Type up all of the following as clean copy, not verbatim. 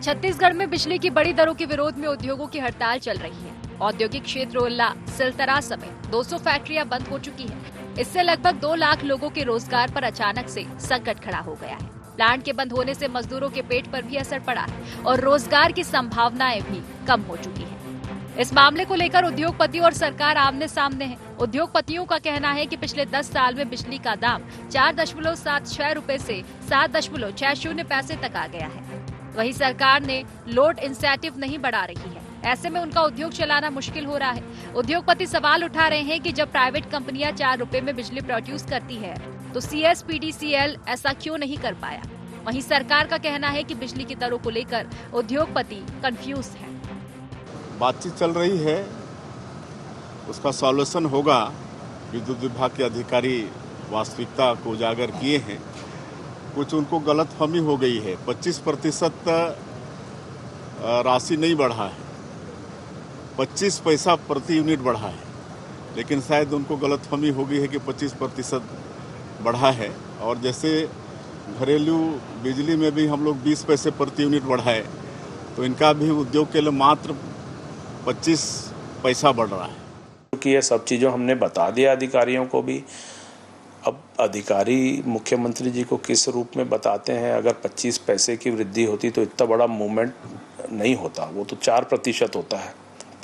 छत्तीसगढ़ में बिजली की बड़ी दरों के विरोध में उद्योगों की हड़ताल चल रही है। औद्योगिक क्षेत्र उल्ला, सिलतरा समेत 200 फैक्ट्रियां बंद हो चुकी हैं। इससे लगभग 2 लाख लोगों के रोजगार पर अचानक से संकट खड़ा हो गया है। प्लांट के बंद होने से मजदूरों के पेट पर भी असर पड़ा है और रोजगार की संभावनाएं भी कम हो चुकी है। इस मामले को लेकर उद्योगपति और सरकार आमने सामने है। उद्योगपतियों का कहना है कि पिछले 10 साल में बिजली का दाम 4.76 रुपए से 7.60 पैसे तक आ गया है। वहीं सरकार ने लोड इंसेंटिव नहीं बढ़ा रही है। ऐसे में उनका उद्योग चलाना मुश्किल हो रहा है। उद्योगपति सवाल उठा रहे हैं कि जब प्राइवेट कंपनियां 4 रुपए में बिजली प्रोड्यूस करती है तो CSPDCL ऐसा क्यों नहीं कर पाया। वहीं सरकार का कहना है कि बिजली की दरों को लेकर उद्योगपति कंफ्यूज है। बातचीत चल रही है, उसका सॉल्यूशन होगा। विद्युत विभाग के अधिकारी वास्तविकता को उजागर किए हैं। कुछ उनको गलतफहमी हो गई है। 25% राशि नहीं बढ़ा है, 25 पैसा प्रति यूनिट बढ़ा है, लेकिन शायद उनको गलतफहमी हो गई है कि 25% बढ़ा है। और जैसे घरेलू बिजली में भी हम लोग 20 पैसे प्रति यूनिट बढ़ाए, तो इनका भी उद्योग के लिए मात्र 25 पैसा बढ़ रहा है। क्योंकि ये सब चीज़ों हमने बता दिया अधिकारियों को भी। अब अधिकारी मुख्यमंत्री जी को किस रूप में बताते हैं। अगर 25 पैसे की वृद्धि होती तो इतना बड़ा मूवमेंट नहीं होता। वो तो 4% होता है।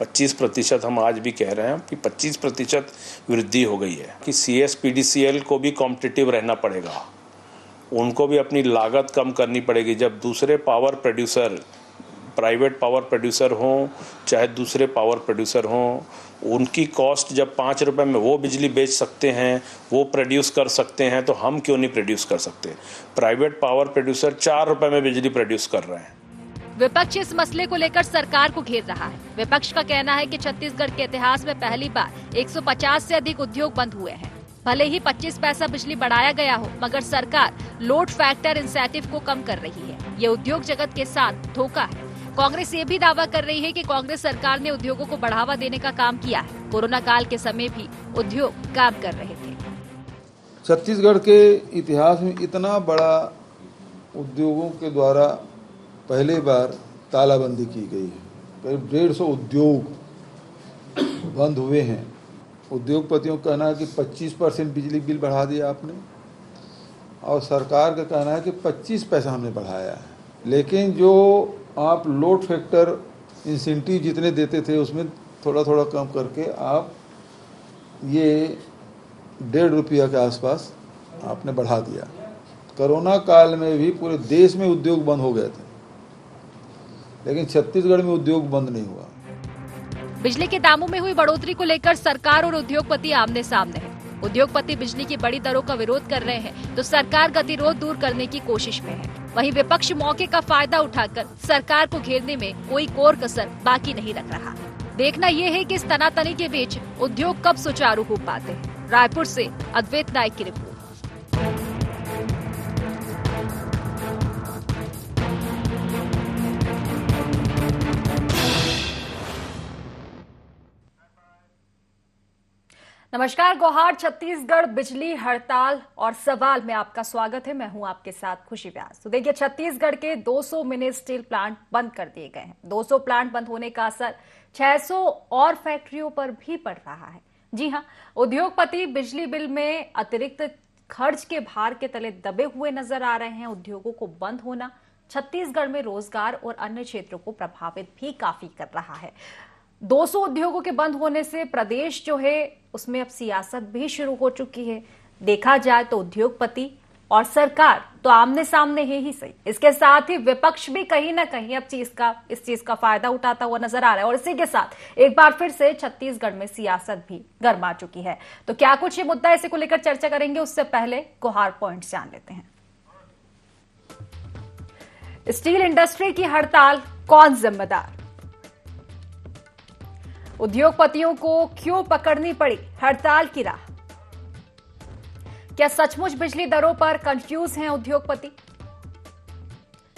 25% हम आज भी कह रहे हैं कि 25% वृद्धि हो गई है। कि CSPDCL को भी कॉम्पिटिटिव रहना पड़ेगा, उनको भी अपनी लागत कम करनी पड़ेगी। जब दूसरे power producer, private power producer हों चाहे दूसरे पावर प्रोड्यूसर हों, उनकी कॉस्ट जब 5 रुपए में वो बिजली बेच सकते हैं, वो प्रोड्यूस कर सकते हैं, तो हम क्यों नहीं प्रोड्यूस कर सकते। प्राइवेट पावर प्रोड्यूसर 4 रुपए में बिजली प्रोड्यूस कर रहे हैं। विपक्ष इस मसले को लेकर सरकार को घेर रहा है। विपक्ष का कहना है कि छत्तीसगढ़ के इतिहास में पहली बार 150 से अधिक उद्योग बंद हुए हैं। भले ही 25 पैसा बिजली बढ़ाया गया हो, मगर सरकार लोड फैक्टर इंसेंटिव को कम कर रही है। ये उद्योग जगत के साथ धोखा है। कांग्रेस ये भी दावा कर रही है कि कांग्रेस सरकार ने उद्योगों को बढ़ावा देने का काम किया है। कोरोना काल के समय भी उद्योग काम कर रहे थे। छत्तीसगढ़ के इतिहास में इतना बड़ा उद्योगों के द्वारा पहली बार तालाबंदी की गई है। करीब 150 उद्योग बंद हुए हैं। उद्योगपतियों का कहना है कि 25% बिजली बिल बढ़ा दिया आपने, और सरकार का कहना है कि 25 पैसा हमने बढ़ाया है। लेकिन जो आप लोड फैक्टर इंसेंटिव जितने देते थे उसमें थोड़ा थोड़ा कम करके आप ये 1.5 रुपया के आसपास आपने बढ़ा दिया। कोरोना काल में भी पूरे देश में उद्योग बंद हो गए थे, लेकिन छत्तीसगढ़ में उद्योग बंद नहीं हुआ। बिजली के दामों में हुई बढ़ोतरी को लेकर सरकार और उद्योगपति आमने सामने हैं। उद्योगपति बिजली की बड़ी दरों का विरोध कर रहे हैं तो सरकार गतिरोध दूर करने की कोशिश में है। वहीं विपक्ष मौके का फायदा उठाकर सरकार को घेरने में कोई कोर कसर बाकी नहीं रख रहा। देखना यह है कि इस तनातनी के बीच उद्योग कब सुचारू हो पाते हैं। रायपुर से अद्वैत नायक की रिपोर्ट। नमस्कार, गोहार छत्तीसगढ़ बिजली हड़ताल और सवाल में आपका स्वागत है। मैं हूं आपके साथ खुशी व्यास। तो देखिए, छत्तीसगढ़ के 200 मिनी स्टील प्लांट बंद कर दिए गए हैं। 200 प्लांट बंद होने का असर 600 और फैक्ट्रियों पर भी पड़ रहा है। जी हां, उद्योगपति बिजली बिल में अतिरिक्त खर्च के भार के तले दबे हुए नजर आ रहे हैं। उद्योगों को बंद होना छत्तीसगढ़ में रोजगार और अन्य क्षेत्रों को प्रभावित भी काफी कर रहा है। 200 उद्योगों के बंद होने से प्रदेश जो है उसमें अब सियासत भी शुरू हो चुकी है। देखा जाए तो उद्योगपति और सरकार तो आमने सामने है ही सही, इसके साथ ही विपक्ष भी कहीं ना कहीं अब इस चीज का फायदा उठाता हुआ नजर आ रहा है। और इसी के साथ एक बार फिर से छत्तीसगढ़ में सियासत भी गर्मा चुकी है। तो क्या कुछ ये मुद्दा इसी को लेकर चर्चा करेंगे, उससे पहले गुहार पॉइंट जान लेते हैं। स्टील इंडस्ट्री की हड़ताल, कौन जिम्मेदार? उद्योगपतियों को क्यों पकड़नी पड़ी हड़ताल की राह? क्या सचमुच बिजली दरों पर कंफ्यूज हैं उद्योगपति?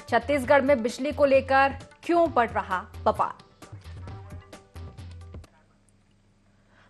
छत्तीसगढ़ में बिजली को लेकर क्यों बढ़ रहा बवाल?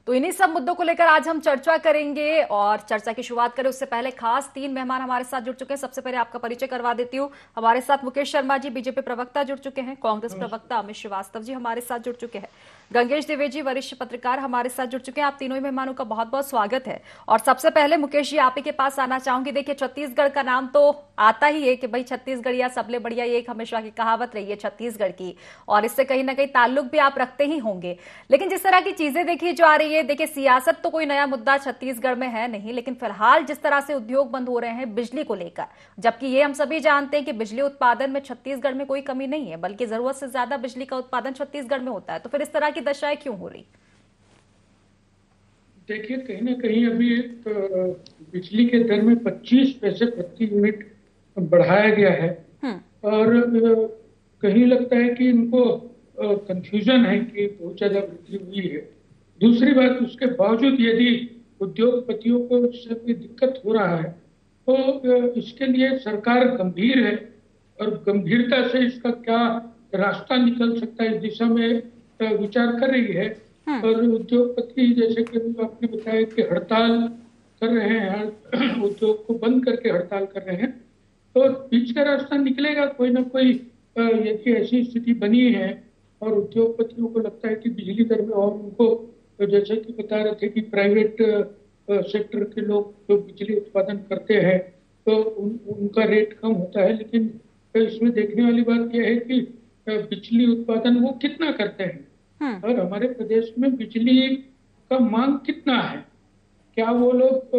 तो इन्हीं सब मुद्दों को लेकर आज हम चर्चा करेंगे और चर्चा की शुरुआत करें उससे पहले खास 3 मेहमान हमारे साथ जुड़ चुके हैं। सबसे पहले आपका परिचय करवा देती हूँ। हमारे साथ मुकेश शर्मा जी बीजेपी प्रवक्ता जुड़ चुके हैं, कांग्रेस प्रवक्ता अमित श्रीवास्तव जी हमारे साथ जुड़ चुके हैं, गंगेश द्विवेदी वरिष्ठ पत्रकार हमारे साथ जुड़ चुके हैं। आप तीनों ही मेहमानों का बहुत बहुत स्वागत है। और सबसे पहले मुकेश जी आप ही के पास आना चाहूंगी। देखिए छत्तीसगढ़ का नाम तो आता ही है कि भाई छत्तीसगढ़ या सबले बढ़िया, ये एक हमेशा की कहावत रही है छत्तीसगढ़ की, और इससे कहीं ना कहीं ताल्लुक भी आप रखते ही होंगे। लेकिन जिस तरह की चीजें देखी जा रही है, देखिए सियासत तो कोई नया मुद्दा छत्तीसगढ़ में है नहीं, लेकिन फिलहाल जिस तरह से उद्योग बंद हो रहे हैं बिजली को लेकर, जबकि ये हम सभी जानते हैं कि बिजली उत्पादन में छत्तीसगढ़ में कोई कमी नहीं है, बल्कि जरूरत से ज्यादा बिजली का उत्पादन छत्तीसगढ़ में होता है, तो फिर इस तरह की दशाएं क्यों हो रही? देखिए कहीं ना कहीं अभी एक बिजली के दर में 25 पैसे प्रति यूनिट बढ़ाया गया है और कहीं लगता है कि इनको कंफ्यूजन है कि बहुत ज्यादा वृद्धि हुई है। दूसरी बात, उसके बावजूद यदि उद्योगपतियों को इससे कोई दिक्कत हो रहा है तो इसके लिए सरकार गंभीर है और गंभीरता से इसका क्या रास्ता निकल सकता है इस दिशा में विचार कर रही है। और उद्योगपति जैसे कि आपने बताया कि हड़ताल कर रहे हैं, उद्योग को बंद करके हड़ताल कर रहे हैं, तो बीच का रास्ता निकलेगा कोई ना कोई। यदि ऐसी स्थिति बनी है और उद्योगपतियों को लगता है कि बिजली दर में, और उनको तो जैसे कि बता रहे थे कि प्राइवेट सेक्टर के लोग जो बिजली उत्पादन करते हैं तो उनका रेट कम होता है, लेकिन इसमें देखने वाली बात यह है कि बिजली उत्पादन वो कितना करते हैं और हमारे प्रदेश में बिजली का मांग कितना है, क्या वो लोग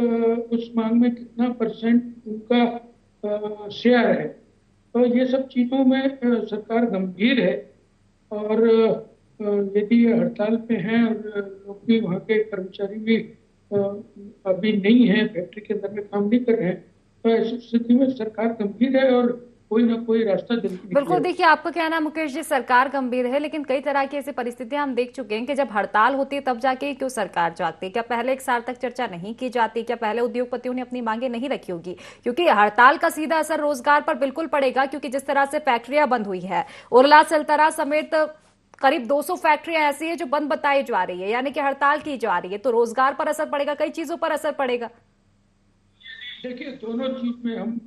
उस मांग में कितना परसेंट उनका शेयर है। तो ये सब चीजों में सरकार गंभीर है और यदि हड़ताल पे हैं और लोग भी, वहाँ के कर्मचारी भी अभी नहीं है, फैक्ट्री के अंदर में काम नहीं कर रहे हैं, तो ऐसी स्थिति में सरकार गंभीर है और कोई ना कोई रास्ता जल्दी। बिल्कुल, देखिए आपका कहना मुकेश जी सरकार गंभीर है, लेकिन कई तरह की ऐसी परिस्थितियां हम देख चुके हैं कि जब हड़ताल होती है तब जाके क्यों सरकार जाती है? क्या पहले 1 साल तक चर्चा नहीं की जाती? क्या पहले उद्योगपतियों ने अपनी मांगे नहीं रखी होगी? क्योंकि हड़ताल का सीधा असर रोजगार पर बिल्कुल पड़ेगा, क्योंकि जिस तरह से फैक्ट्रियां बंद हुई है, उरला सिलतरा समेत करीब 200 फैक्ट्रियां ऐसी है जो बंद बताई जा रही है, यानी कि हड़ताल की जा रही है, तो रोजगार पर असर पड़ेगा, कई चीजों पर असर पड़ेगा। देखिए दोनों चीज में हम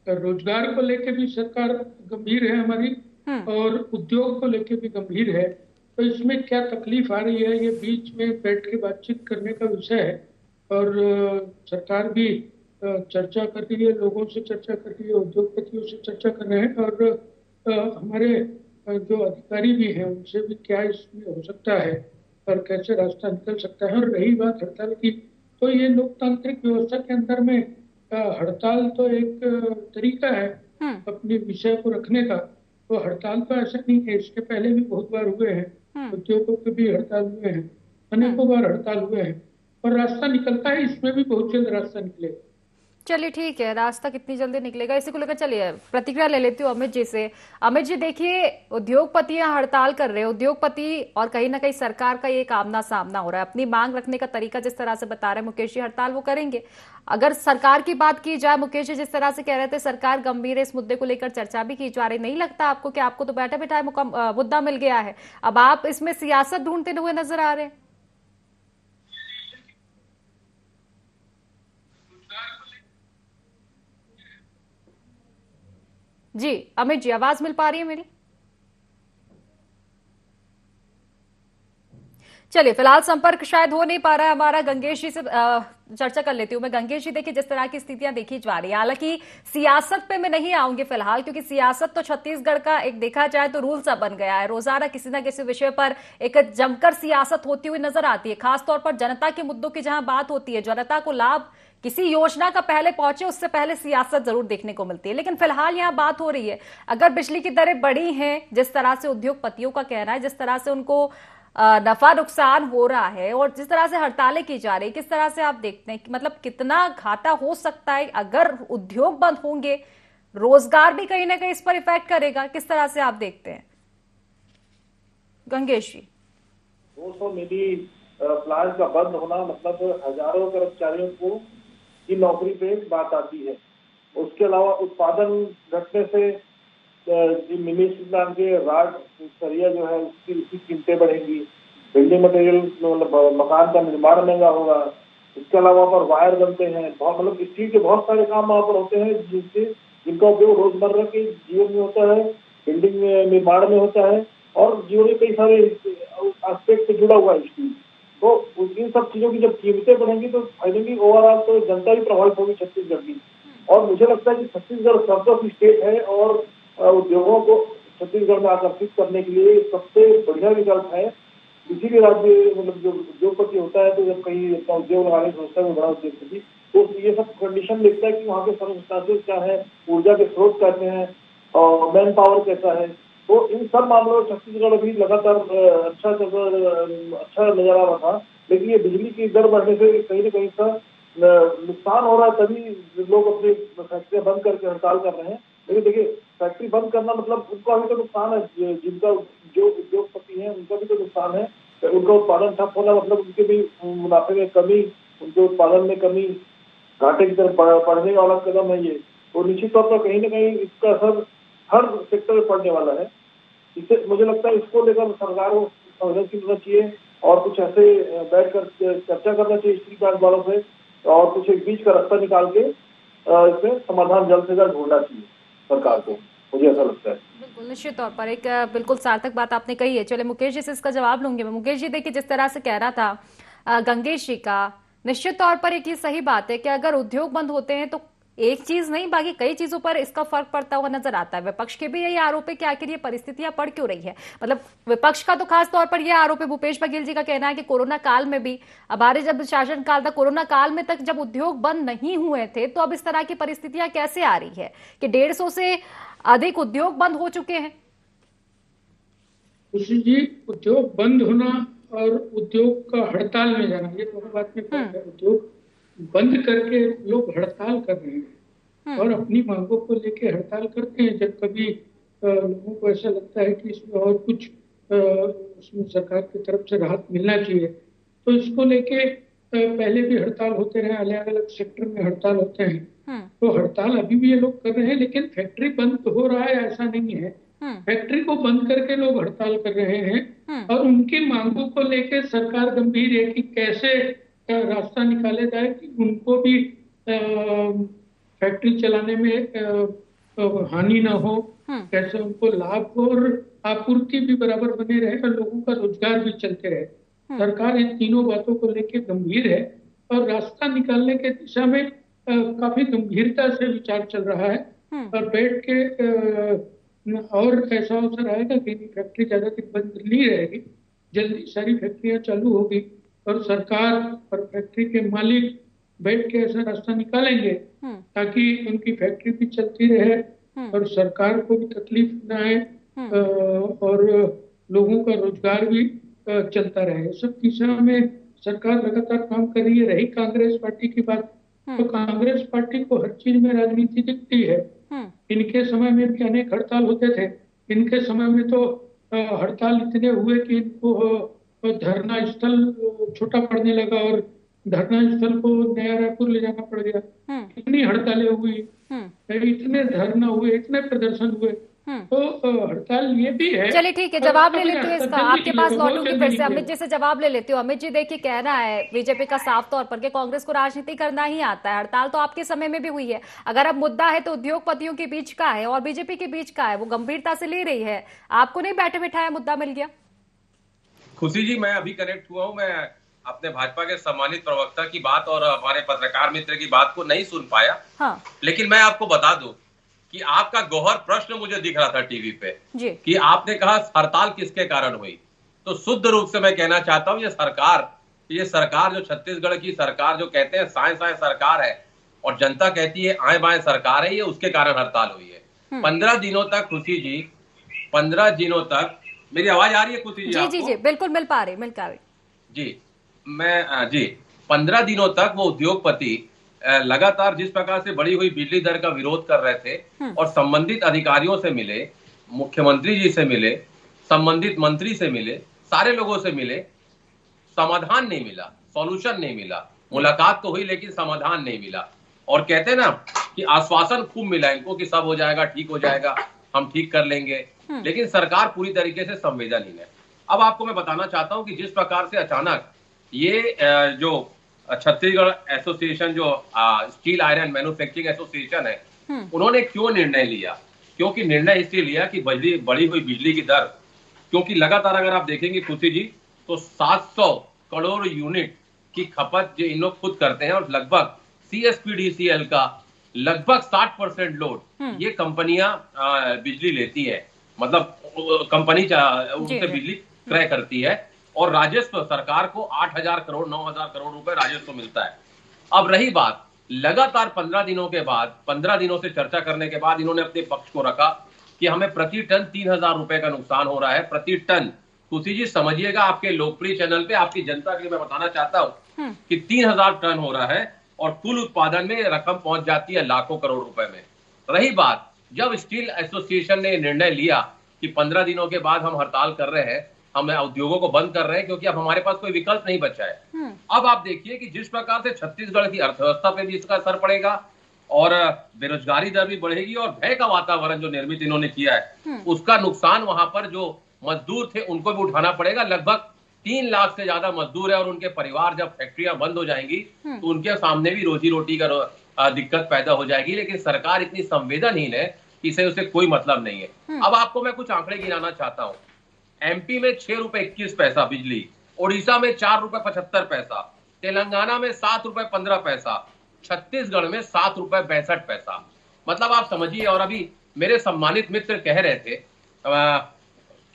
रोजगार को लेके भी सरकार गंभीर है हमारी और उद्योग को लेके भी गंभीर है। तो इसमें क्या तकलीफ आ रही है, ये बीच में बैठ के बातचीत करने का विषय है और सरकार भी चर्चा कर रही है, लोगों से चर्चा कर रही है, उद्योगपतियों से चर्चा कर रहे हैं और हमारे जो अधिकारी भी हैं उनसे भी क्या इसमें हो सकता है और कैसे रास्ता निकल सकता है। और रही बात हड़ताल की, तो ये लोकतांत्रिक व्यवस्था के अंदर में हड़ताल तो एक तरीका है अपने विषय को रखने का। तो हड़ताल तो ऐसा नहीं है, इसके पहले भी बहुत बार हुए हैं, उद्योगों के भी हड़ताल हुए हैं, अनेकों बार हड़ताल हुए हैं और रास्ता निकलता है, इसमें भी बहुत जल्द रास्ता निकलेगा। चलिए ठीक है, रास्ता कितनी जल्दी निकलेगा इसी को लेकर चलिए प्रतिक्रिया ले लेती हूँ अमित जी से। अमित जी देखिए, उद्योगपतियां हड़ताल कर रहे हैं, उद्योगपति और कहीं ना कहीं सरकार का ये एक आमना सामना हो रहा है। अपनी मांग रखने का तरीका जिस तरह से बता रहे हैं मुकेश जी, हड़ताल वो करेंगे। अगर सरकार की बात की जाए, मुकेश जी जिस तरह से कह रहे थे सरकार गंभीर है, इस मुद्दे को लेकर चर्चा भी की जा रही, नहीं लगता आपको कि आपको तो बैठे बैठाए मुद्दा मिल गया है, अब आप इसमें सियासत ढूंढते हुए नजर आ रहे हैं? जी अमित जी, आवाज मिल पा रही है मेरी? चलिए फिलहाल संपर्क शायद हो नहीं पा रहा है हमारा। गंगेश जी से चर्चा कर लेती हूँ मैं। गंगेश जी देखिए, जिस तरह की स्थितियां देखी जा रही है, हालांकि सियासत पे मैं नहीं आऊंगी फिलहाल, क्योंकि सियासत तो छत्तीसगढ़ का एक देखा जाए तो रूल सा बन गया है, रोजाना किसी न किसी विषय पर एक जमकर सियासत होती हुई नजर आती है, खासतौर पर जनता के मुद्दों की जहां बात होती है, जनता को लाभ किसी योजना का पहले पहुंचे उससे पहले सियासत जरूर देखने को मिलती है। लेकिन फिलहाल यहां बात हो रही है, अगर बिजली की दरें बढ़ी हैं, जिस तरह से उद्योगपतियों का कहना है, जिस तरह से उनको नफा नुकसान हो रहा है और जिस तरह से हड़तालें की जा रही है, किस तरह से आप देखते हैं, मतलब कितना घाटा हो सकता है अगर उद्योग बंद होंगे? रोजगार भी कहीं ना कहीं इस पर इफेक्ट करेगा, किस तरह से आप देखते हैं गंगेश जी? 200 मिली प्लांट का बंद होना मतलब हजारों कर्मचारियों को की नौकरी पे बात आती है। उसके अलावा उत्पादन घटने से मिनी प्लांट के राज सरिया जो है उसकी कीमतें बढ़ेंगी, बिल्डिंग मटेरियल मतलब मकान का निर्माण महंगा होगा। इसके अलावा वहाँ पर वायर बनते हैं, बहुत मतलब स्टील के बहुत सारे काम वहाँ पर होते हैं जिनका उपयोग रोजमर्रा के जीवन में होता है, बिल्डिंग निर्माण में होता है और जीवन में कई सारे एस्पेक्ट से जुड़ा हुआ है स्टील। तो इन सब चीजों की जब कीमतें बढ़ेंगी तो फाइनली ओवरऑल तो जनता भी प्रभावित होगी छत्तीसगढ़ की। और मुझे लगता है कि छत्तीसगढ़ सरप्लस स्टेट है और उद्योगों को छत्तीसगढ़ में आकर्षित करने के लिए सबसे बढ़िया विकल्प है। किसी भी राज्य मतलब जो उद्योगपति होता है तो जब कहीं अपना उद्योग लगाने की सोचता है बड़ा उद्योगपति, तो ये सब कंडीशन देखता है कि वहाँ के सर्कमस्टांसेस क्या है, ऊर्जा के स्रोत कैसे हैं और मैन पावर कैसा है। तो इन सब मामलों में छत्तीसगढ़ अभी लगातार अच्छा नजर आ रहा था। लेकिन ये बिजली की दर बढ़ने से कहीं न कहीं सा नुकसान हो रहा है, तभी लोग अपनी फैक्ट्रियां बंद करके हड़ताल कर रहे हैं। लेकिन देखिए, फैक्ट्री बंद करना मतलब उनको अभी तो नुकसान है, जिनका जो उद्योगपति है उनका भी तो नुकसान है। उनका उत्पादन ठप होना मतलब उनके भी मुनाफे में कमी, उनके उत्पादन में कमी, घाटे की तरफ बढ़ने वाला कदम है ये। तो निश्चित तौर पर कहीं न कहीं इसका असर हर सेक्टर में पड़ने वाला है। इससे मुझे लगता है इसको लेकर सरकार को संवेदनशील होना चाहिए और कुछ ऐसे बैठकर चर्चा करना चाहिए स्टील प्लांट वालों से और कुछ एक बीच का रास्ता निकाल के इसमें समाधान जल्द से जल्द ढूंढना चाहिए सरकार को, मुझे ऐसा लगता है। बिल्कुल, निश्चित तौर पर एक बिल्कुल सार्थक बात आपने कही है। चले मुकेश जी से इसका जवाब लूंगी मैं। मुकेश जी, देखिए जिस तरह से कह रहा था गंगेश जी का, निश्चित तौर पर एक ये सही बात है कि अगर उद्योग बंद होते हैं तो एक चीज नहीं बाकी कई चीजों पर इसका फर्क पड़ता हुआ नजर आता है। विपक्ष के भी यही आरोप है कि आखिर ये परिस्थितियां पड़ क्यों रही है। मतलब विपक्ष का तो खास तौर पर यह आरोप है, भूपेश बघेल जी का कहना है कि कोरोना काल में भी, हमारे जब शासन काल था कोरोना काल में तक जब उद्योग बंद नहीं हुए थे तो अब इस तरह की परिस्थितियां कैसे आ रही है कि 150 से अधिक उद्योग बंद हो चुके हैं। खुशी जी, उद्योग बंद होना और उद्योग का हड़ताल में जाना ये दोनों बात में फर्क है। उद्योग बंद करके लोग हड़ताल कर रहे हैं और अपनी मांगों को लेके हड़ताल करते हैं। जब कभी लोगों को ऐसा लगता है कि इसमें और कुछ उसमें सरकार की तरफ से राहत मिलना चाहिए तो इसको लेके पहले भी हड़ताल होते रहे, अलग अलग सेक्टर में हड़ताल होते हैं। तो हड़ताल अभी भी ये लोग कर रहे हैं, लेकिन फैक्ट्री बंद हो रहा है ऐसा नहीं है। फैक्ट्री को बंद करके लोग हड़ताल कर रहे हैं और उनकी मांगों को लेके सरकार गंभीर है कि कैसे रास्ता निकाले जाए कि उनको भी फैक्ट्री चलाने में हानि ना हो, कैसे उनको लाभ हो और आपूर्ति भी बराबर बने रहे और लोगों का रोजगार भी चलते रहे। सरकार इन तीनों बातों को लेकर गंभीर है और रास्ता निकालने के दिशा में काफी गंभीरता से विचार चल रहा है और बैठ के और ऐसा अवसर आएगा कि फैक्ट्री ज्यादा दिन बंद नहीं रहेगी, जल्दी सारी फैक्ट्रियां चालू होगी और सरकार और फैक्ट्री के मालिक बैठ के ऐसा रास्ता निकालेंगे ताकि उनकी फैक्ट्री भी चलती रहे और सरकार को भी तकलीफ न आए और लोगों का रोजगार भी चलता रहे। सब दिशा में सरकार लगातार काम कर रही है। रही कांग्रेस पार्टी की बात, तो कांग्रेस पार्टी को हर चीज में राजनीति दिखती है। इनके समय में भी अनेक हड़ताल होते थे, इनके समय में तो हड़ताल इतने हुए कि इनको धरना स्थल छोटा पड़ने लगा और धरना स्थल को नया रायपुर ले जाना पड़ गया। इतनी हड़तालें हुई, इतने धरना हुए, इतने प्रदर्शन हुए, तो हड़ताल ये भी है। चलिए ठीक है, जवाब ले लेती हूँ इसका, आपके पास लौटूंगी फिर से। अमित जी से जवाब ले लेती हूँ। अमित जी, देखिए कहना है बीजेपी का साफ तौर पर कि कांग्रेस को राजनीति करना ही आता है। हड़ताल तो आपके समय में भी हुई है। अगर अब मुद्दा है तो उद्योगपतियों के बीच का है और बीजेपी के बीच का है, वो गंभीरता से ले रही है। आपको नहीं बैठे बिठाया मुद्दा मिल गया? खुशी जी, मैं अभी कनेक्ट हुआ हूँ। मैं अपने भाजपा के सम्मानित प्रवक्ता की बात और हमारे पत्रकार मित्र की बात को नहीं सुन पाया। हाँ। लेकिन मैं आपको बता दूं कि आपका गौहर प्रश्न मुझे दिख रहा था टीवी पे कि आपने कहा हड़ताल किसके कारण हुई। तो शुद्ध रूप से मैं कहना चाहता हूँ ये सरकार जो छत्तीसगढ़ की सरकार जो कहते हैं साएं साएं सरकार है और जनता कहती है आए बाएं सरकार है, ये उसके कारण हड़ताल हुई है। 15 दिनों तक खुशी जी, 15 दिनों तक मेरी आवाज आ रही है खुशी जी? जी, बिल्कुल मिल पा रही जी। 15 दिनों तक वो उद्योगपति लगातार जिस प्रकार से बढ़ी हुई बिजली दर का विरोध कर रहे थे और संबंधित अधिकारियों से मिले, मुख्यमंत्री जी से मिले, संबंधित मंत्री से मिले, सारे लोगों से मिले, समाधान नहीं मिला, सॉल्यूशन नहीं मिला। मुलाकात तो हुई लेकिन समाधान नहीं मिला। और कहते हैं ना कि आश्वासन खूब मिला इनको कि सब हो जाएगा, ठीक हो जाएगा, हम ठीक कर लेंगे, लेकिन सरकार पूरी तरीके से संवेदनहीन है। अब आपको मैं बताना चाहता हूं कि जिस प्रकार से अचानक ये जो छत्तीसगढ़ एसोसिएशन जो स्टील आयरन मैन्युफैक्चरिंग एसोसिएशन है, उन्होंने क्यों निर्णय लिया? क्योंकि निर्णय इसलिए लिया कि बढ़ी हुई बिजली की दर, क्योंकि लगातार अगर आप देखेंगे खुशी जी तो 700 करोड़ यूनिट की खपत जो इन लोग खुद करते हैं और लगभग CSPDCL का लगभग 60% लोड ये कंपनियां बिजली लेती है, मतलब कंपनी उनसे बिजली क्रय करती है और राजस्व सरकार को 8,000 करोड़ 9,000 करोड़ रुपए राजस्व मिलता है। अब रही बात लगातार 15 दिनों के बाद, 15 दिनों से चर्चा करने के बाद इन्होंने अपने पक्ष को रखा कि हमें प्रति टन 3,000 रुपए का नुकसान हो रहा है प्रति टन। खुशी जी समझिएगा, आपके लोकप्रिय चैनल पे आपकी जनता के लिए मैं बताना चाहता हूं कि 3,000 टन हो रहा है और कुल उत्पादन में रकम पहुंच जाती है लाखों करोड़ रुपए में। रही बात, जब स्टील एसोसिएशन ने निर्णय लिया कि 15 दिनों के बाद हम हड़ताल कर रहे हैं, हम उद्योगों को बंद कर रहे हैं क्योंकि अब हमारे पास कोई विकल्प नहीं बचा है। अब आप देखिए कि जिस प्रकार से छत्तीसगढ़ की अर्थव्यवस्था पे भी इसका असर पड़ेगा और बेरोजगारी दर भी बढ़ेगी और भय का वातावरण जो निर्मित इन्होंने किया है उसका नुकसान वहां पर जो मजदूर थे उनको भी उठाना पड़ेगा। लगभग 3 लाख से ज्यादा मजदूर है और उनके परिवार जब फैक्ट्रियां बंद हो जाएंगी तो उनके सामने भी रोजी रोटी का दिक्कत पैदा हो जाएगी। लेकिन सरकार इतनी संवेदनहीन है कि इसे उसे कोई मतलब नहीं है। अब आपको मैं कुछ आंकड़े गिनाना चाहता हूं। MP में 6 रुपए 21 पैसा बिजली, ओडिशा में 4 रुपए 75 पैसा, तेलंगाना में 7 रुपए 15 पैसा, छत्तीसगढ़ में 7 रुपए 62 पैसा। मतलब आप समझिए। और अभी मेरे सम्मानित मित्र कह रहे थे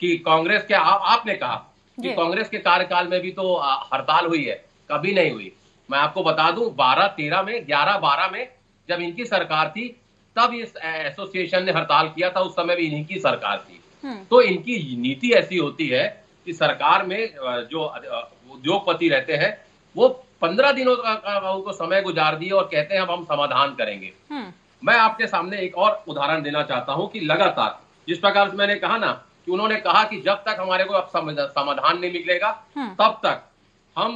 कि कांग्रेस के आपने कहा कि कांग्रेस के कार्यकाल में भी तो हड़ताल हुई है, कभी नहीं हुई। मैं आपको बता दूं 12-13 में 11-12 में जब इनकी सरकार थी तब इस एसोसिएशन ने हड़ताल किया था, उस समय भी इन्हीं की सरकार थी। तो इनकी नीति ऐसी होती है कि सरकार में जो उद्योगपति रहते हैं वो 15 दिनों का समय गुजार दिए और कहते हैं अब हम समाधान करेंगे। मैं आपके सामने एक और उदाहरण देना चाहता हूं कि लगातार जिस प्रकार से मैंने कहा ना कि उन्होंने कहा कि जब तक हमारे को अब समाधान नहीं निकलेगा तब तक हम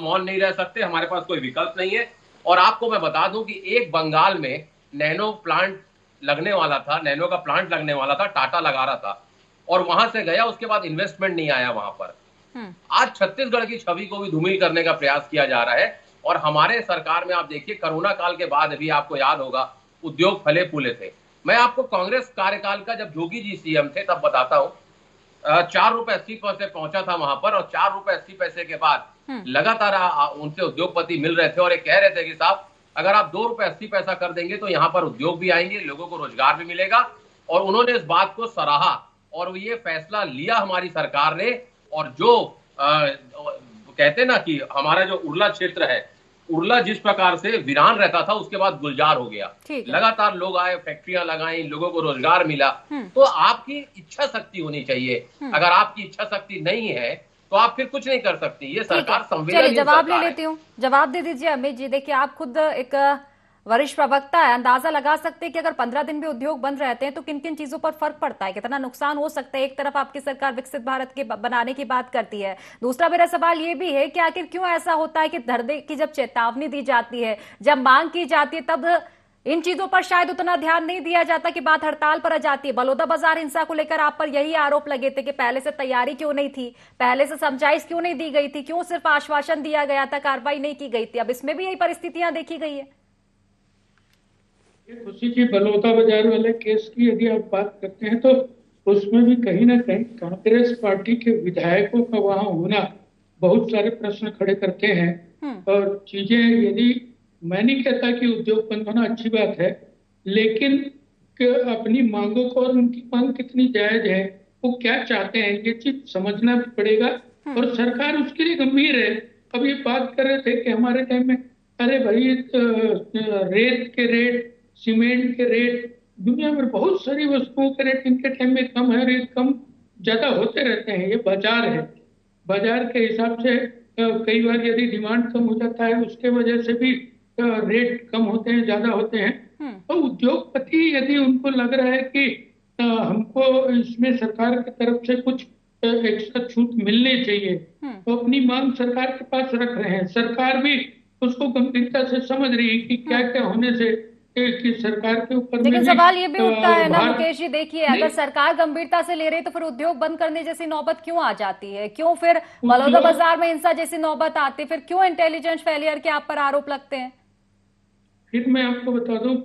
मौन नहीं रह सकते, हमारे पास कोई विकल्प नहीं है। और आपको मैं बता दूं कि एक बंगाल में नैनो प्लांट लगने वाला था, नैनो का प्लांट लगने वाला था, टाटा लगा रहा था और वहां से गया, उसके बाद इन्वेस्टमेंट नहीं आया वहां पर। आज छत्तीसगढ़ की छवि को भी धूमिल करने का प्रयास किया जा रहा है। और हमारे सरकार में आप देखिए कोरोना काल के बाद भी आपको याद होगा उद्योग फले फूले थे। मैं आपको कांग्रेस कार्यकाल का जब जोगी जी CM थे तब बताता हूं, 4 रुपए 80 पैसे पहुंचा था वहां पर और 4 रुपए 80 पैसे के बाद लगातार उनसे उद्योगपति मिल रहे थे और ये कह रहे थे कि साहब अगर आप 2 रुपए 80 पैसा कर देंगे तो यहाँ पर उद्योग भी आएंगे, लोगों को रोजगार भी मिलेगा। और उन्होंने इस बात को सराहा और ये फैसला लिया हमारी सरकार ने। और जो कहते ना कि हमारा जो उर्ला क्षेत्र है, उर्ला जिस प्रकार से वीरान रहता था उसके बाद गुलजार हो गया, लगातार लोग आए, फैक्ट्रियां लगाई, लोगों को रोजगार मिला। तो आपकी इच्छा शक्ति होनी चाहिए। अगर आपकी इच्छा शक्ति नहीं है तो आप फिर कुछ नहीं कर सकती। ये सरकार संवेदनशील जवाब ले लेती हूँ, जवाब दे दीजिए अमित जी। देखिए आप खुद एक वरिष्ठ प्रवक्ता है, अंदाजा लगा सकते हैं कि अगर 15 दिन भी उद्योग बंद रहते हैं तो किन किन चीजों पर फर्क पड़ता है, कितना नुकसान हो सकता है। एक तरफ आपकी सरकार विकसित भारत के बनाने की बात करती है, दूसरा मेरा सवाल ये भी है कि आखिर क्यों ऐसा होता है कि धरने की जब चेतावनी दी जाती है, जब मांग की जाती है, तब इन चीजों पर शायद उतना ध्यान नहीं दिया जाता कि बात हड़ताल पर आ जाती है। बलौदा बाजार हिंसा को लेकर आप पर यही आरोप लगे थे कि पहले से तैयारी क्यों नहीं थी, पहले से समझाइश क्यों नहीं दी गई थी, क्यों सिर्फ आश्वासन दिया गया था, कार्रवाई नहीं की गई थी। अब इसमें भी यही परिस्थितियां देखी गई है। खुशी जी, बलौदा बाजार वाले केस की यदि आप बात करते हैं तो उसमें भी कहीं ना कहीं कांग्रेस पार्टी के विधायकों का वहां होना बहुत सारे प्रश्न खड़े करते हैं। और चीजें, यदि मैं नहीं कहता कि उद्योग बंद होना अच्छी बात है, लेकिन अपनी मांगों को और उनकी मांग कितनी जायज है, वो क्या चाहते हैं, ये चीज समझना भी पड़ेगा। और सरकार उसके लिए गंभीर है। अब ये बात कर रहे थे कि हमारे टाइम में, अरे भाई रेत के रेट, सीमेंट के रेट, दुनिया में बहुत सारी वस्तुओं के रेट इनके टाइम में कम है, रेट कम ज्यादा होते रहते हैं। ये बाजार है, बाजार के हिसाब से कई बार यदि डिमांड कम हो जाता है उसके वजह से भी रेट कम होते हैं, ज्यादा होते हैं। तो उद्योगपति यदि उनको लग रहा है कि हमको इसमें सरकार की तरफ से कुछ एक्स्ट्रा छूट मिलनी चाहिए, तो अपनी मांग सरकार के पास रख रहे हैं। सरकार भी उसको गंभीरता से समझ रही है कि क्या क्या होने से कि सरकार के ऊपर। लेकिन सवाल ये भी उठता है ना मुकेश जी, देखिए अगर सरकार गंभीरता से ले रही है तो फिर उद्योग बंद करने जैसी नौबत क्यों आ जाती है? क्यों फिर बलौदाबाजार में हिंसा जैसी नौबत आती है? फिर क्यों इंटेलिजेंस फेलियर के आप पर आरोप लगते हैं? फिर मैं आपको बता दूं,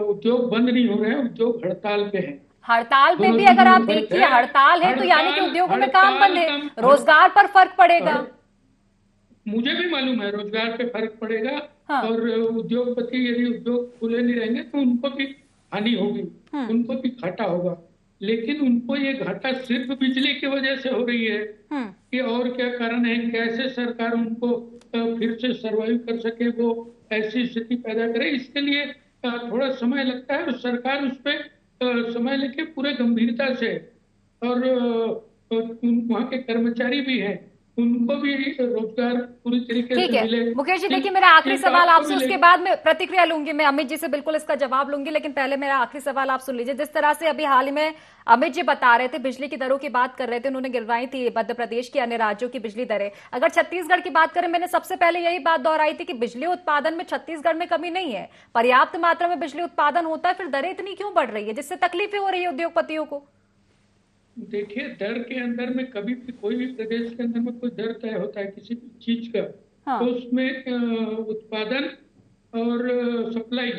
उद्योग बंद नहीं हो रहे हैं, उद्योग हड़ताल पे है। हड़ताल पे भी अगर आप देखिए हड़ताल है तो यानी कि उद्योगों में काम बंद है, रोजगार पर फर्क पड़ेगा। मुझे भी मालूम है रोजगार पे फर्क पड़ेगा। हाँ। और उद्योगपति यदि उद्योग खुले नहीं रहेंगे तो उनको भी हानि होगी, उनको भी घाटा होगा। लेकिन उनको ये घाटा सिर्फ बिजली की वजह से हो रही है कि और क्या कारण है? कैसे सरकार उनको फिर से सर्वाइव कर सके, वो ऐसी स्थिति पैदा करे, इसके लिए थोड़ा समय लगता है। और सरकार उस पर समय लेके पूरे गंभीरता से, और वहाँ के कर्मचारी भी हैं, उनको भी रोजगार पूरी तरीके से मिले। मुकेश जी देखिए, मेरा आखिरी सवाल आपसे, उसके बाद में प्रतिक्रिया लूंगी, मैं अमित जी से बिल्कुल इसका जवाब लूंगी, लेकिन पहले मेरा आखिरी सवाल आप सुन लीजिए। जिस तरह से अभी हाल ही में अमित जी बता रहे थे, बिजली की दरों की बात कर रहे थे, उन्होंने गिरवाई थी मध्य प्रदेश की अन्य राज्यों की बिजली दरें। अगर छत्तीसगढ़ की बात करें, मैंने सबसे पहले यही बात दोहराई थी कि बिजली उत्पादन में छत्तीसगढ़ में कमी नहीं है, पर्याप्त मात्रा में बिजली उत्पादन होता है, फिर दरें इतनी क्यों बढ़ रही है जिससे तकलीफें हो रही है उद्योगपतियों को? देखिए, दर के अंदर में कभी भी कोई भी प्रदेश के अंदर में कोई दर तय होता है किसी भी चीज का। हाँ। तो उसमें उत्पादन और सप्लाई,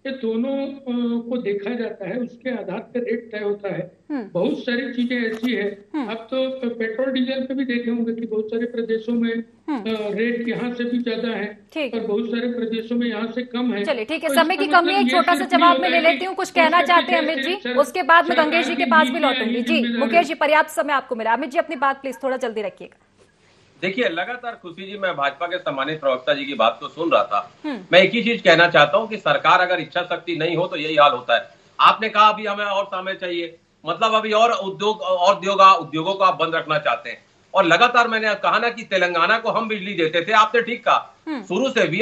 ये दोनों को देखा जाता है, उसके आधार पर रेट तय होता है। बहुत सारी चीजें ऐसी है, अब तो पेट्रोल डीजल पे भी देखे होंगे कि बहुत सारे प्रदेशों में रेट यहाँ से भी ज्यादा है और बहुत सारे प्रदेशों में यहाँ से कम है। चलिए ठीक है, समय की कमी है, एक छोटा सा जवाब में ले लेती हूँ। कुछ कहना चाहते हैं अमित जी, उसके बाद में गंगेश जी के पास भी लौटूंगी। जी मुकेश जी, पर्याप्त समय आपको मिला। अमित जी अपनी बात प्लीज थोड़ा जल्दी रखिएगा। देखिए, लगातार खुशी जी, मैं भाजपा के सम्मानित प्रवक्ता जी की बात को सुन रहा था। मैं एक ही चीज कहना चाहता हूं कि सरकार अगर इच्छा शक्ति नहीं हो तो यही हाल होता है। आपने कहा अभी हमें और समय चाहिए, मतलब अभी और उद्योगों को आप बंद रखना चाहते हैं। और लगातार मैंने कहा ना कि तेलंगाना को हम बिजली देते थे, आपने ठीक कहा, शुरू से we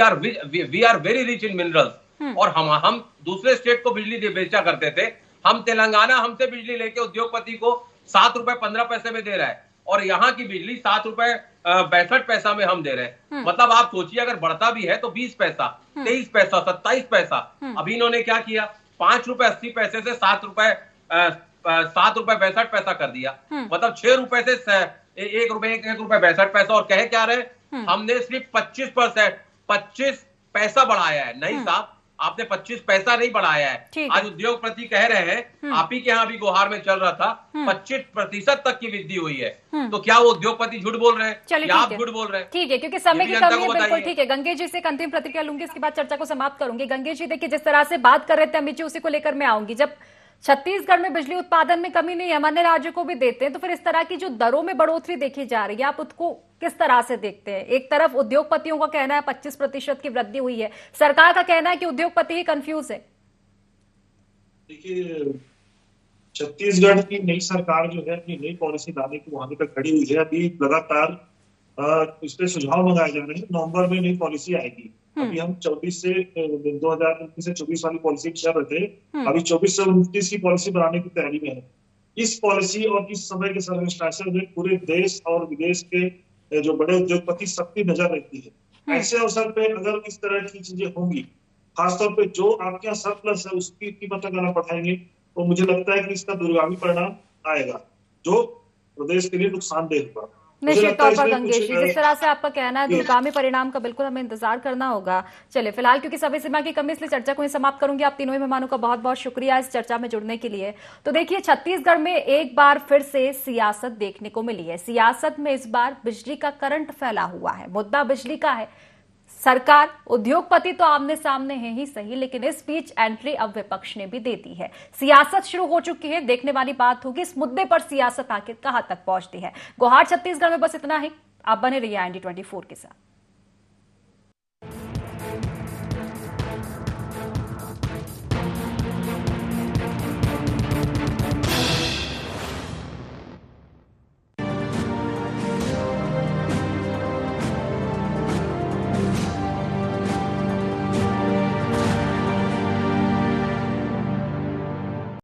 are very rich in minerals, और हम दूसरे स्टेट को बिजली बेचा करते थे। हम तेलंगाना हमसे बिजली लेके उद्योगपति को 7 रुपए 15 पैसे में दे रहा है, और यहाँ की बिजली 7 रुपए 62 पैसा में हम दे रहे हैं। मतलब आप सोचिए, अगर बढ़ता भी है तो 20 पैसा, 23 पैसा, 27 पैसा। अभी इन्होंने क्या किया, 5 रुपए 80 पैसे से 7 रुपए 62 पैसा कर दिया। मतलब 6 रुपए से 1 रुपए 62 पैसा। और कहे क्या रहे, हमने सिर्फ 25 पैसा बढ़ाया है। नहीं साहब, आपने 25 पैसा नहीं बढ़ाया है। आज उद्योगपति कह रहे हैं, आप ही के यहाँ भी गुहार में चल रहा था, 25% तक की वृद्धि हुई है। तो क्या वो उद्योगपति झूठ बोल रहे हैं या आप झूठ बोल रहे हैं? ठीक है, क्योंकि समय की कमी है, बिल्कुल ठीक है। गंगेश जी से एक अंतिम प्रतिक्रिया लूंगी, इसके बाद चर्चा को समाप्त करूंगी। गंगेश जी देखिए, जिस तरह से बात कर रहे थे अमित जी, उसी को लेकर मैं आऊंगी। जब छत्तीसगढ़ में बिजली उत्पादन में कमी नहीं है, हम अन्य राज्यों को भी देते हैं, तो फिर इस तरह की जो दरों में बढ़ोतरी देखी जा रही है, आप उसको किस तरह से देखते हैं? एक तरफ उद्योगपतियों का कहना है 25% की वृद्धि हुई है, सरकार का कहना है कि उद्योगपति ही कंफ्यूज है। देखिए, छत्तीसगढ़ की नई सरकार जो है अपनी नई पॉलिसी लाने की वहां तक खड़ी हुई है। अभी लगातार इस पे सुझाव मंगाए जा रहे हैं। नवंबर में नई पॉलिसी आएगी। अभी हम 2019 से 24 वाली पॉलिसी चल रहे थे, अभी 24 से 29 की पॉलिसी बनाने की तैयारी में है। इस पॉलिसी और इस समय के सर्कमस्टेंसेस में पूरे देश और विदेश के जो बड़े उद्योगपति सबकी नजर रहती है। ऐसे अवसर पे अगर इस तरह की चीजें होंगी, खासतौर पे जो आपके यहाँ सरप्लस है उसकी कीमत अगर आप बढ़ाएंगे, तो मुझे लगता है कि इसका दूरगामी परिणाम आएगा जो प्रदेश के लिए नुकसानदेह होगा। निश्चित तौर पर गंगेश जी, जिस तरह से आपका कहना है, दूरगामी परिणाम का बिल्कुल हमें इंतजार करना होगा। चलिए फिलहाल क्योंकि समय सीमा की कमी, इसलिए चर्चा को ही समाप्त करूंगी। आप तीनों ही मेहमानों का बहुत बहुत शुक्रिया इस चर्चा में जुड़ने के लिए। तो देखिए, छत्तीसगढ़ में एक बार फिर से सियासत देखने को मिली है। सियासत में इस बार बिजली का करंट फैला हुआ है, मुद्दा बिजली का है। सरकार, उद्योगपति तो आमने सामने है ही सही, लेकिन इस बीच एंट्री अब विपक्ष ने भी दे दी है। सियासत शुरू हो चुकी है। देखने वाली बात होगी इस मुद्दे पर सियासत आखिर कहां तक पहुंचती है। गुहार छत्तीसगढ़ में बस इतना ही। आप बने रहिए IND 24 के साथ।